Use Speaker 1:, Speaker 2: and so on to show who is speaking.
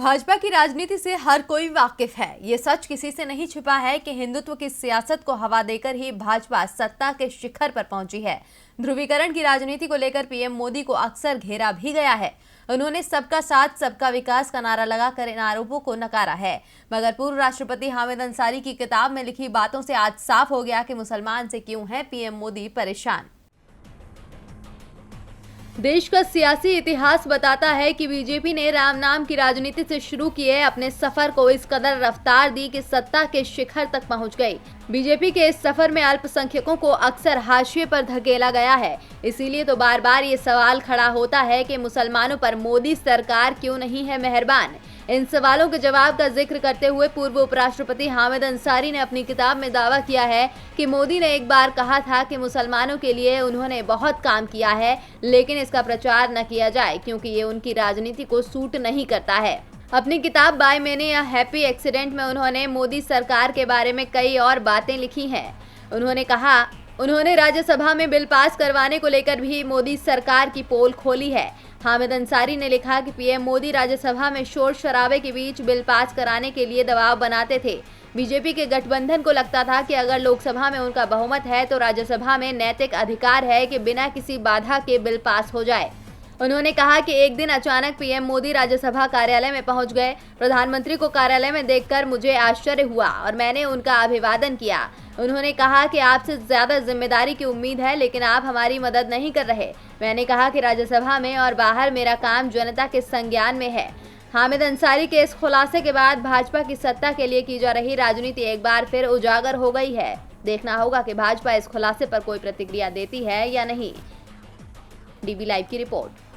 Speaker 1: भाजपा की राजनीति से हर कोई वाकिफ है। ये सच किसी से नहीं छिपा है कि हिंदुत्व की सियासत को हवा देकर ही भाजपा सत्ता के शिखर पर पहुंची है। ध्रुवीकरण की राजनीति को लेकर पीएम मोदी को अक्सर घेरा भी गया है। उन्होंने सबका साथ सबका विकास का नारा लगाकर इन आरोपों को नकारा है, मगर पूर्व राष्ट्रपति हामिद अंसारी की किताब में लिखी बातों से आज साफ हो गया कि मुसलमान से क्यों है पीएम मोदी परेशान। देश का सियासी इतिहास बताता है कि बीजेपी ने राम नाम की राजनीति से शुरू किए अपने सफर को इस कदर रफ्तार दी कि सत्ता के शिखर तक पहुंच गई। बीजेपी के इस सफर में अल्पसंख्यकों को अक्सर हाशिए पर धकेला गया है। इसीलिए तो बार बार ये सवाल खड़ा होता है कि मुसलमानों पर मोदी सरकार क्यों नहीं है मेहरबान। इन सवालों के जवाब का जिक्र करते हुए पूर्व उपराष्ट्रपति हामिद अंसारी ने अपनी किताब में दावा किया है कि मोदी ने एक बार कहा था कि मुसलमानों के लिए उन्होंने बहुत काम किया है, लेकिन इसका प्रचार न किया जाए क्योंकि ये उनकी राजनीति को सूट नहीं करता है। अपनी किताब by many a happy accident में उन्होंने मोदी सरकार के बारे में कई और बातें लिखी हैं। उन्होंने राज्यसभा में बिल पास करवाने को लेकर भी मोदी सरकार की पोल खोली है। हामिद अंसारी ने लिखा कि पीएम मोदी राज्यसभा में शोर शराबे के बीच बिल पास कराने के लिए दबाव बनाते थे। बीजेपी के गठबंधन को लगता था कि अगर लोकसभा में उनका बहुमत है तो राज्यसभा में नैतिक अधिकार है कि बिना किसी बाधा के बिल पास हो जाए। उन्होंने कहा कि एक दिन अचानक पीएम मोदी राज्यसभा कार्यालय में पहुंच गए। प्रधानमंत्री को कार्यालय में देखकर मुझे आश्चर्य हुआ और मैंने उनका अभिवादन किया। उन्होंने कहा कि आपसे ज्यादा जिम्मेदारी की उम्मीद है, लेकिन आप हमारी मदद नहीं कर रहे। मैंने कहा कि राज्यसभा में और बाहर मेरा काम जनता के संज्ञान में है। हामिद अंसारी के इस खुलासे के बाद भाजपा की सत्ता के लिए की जा रही राजनीति एक बार फिर उजागर हो गई है। देखना होगा कि भाजपा इस खुलासे पर कोई प्रतिक्रिया देती है या नहीं। डीबी लाइव की रिपोर्ट।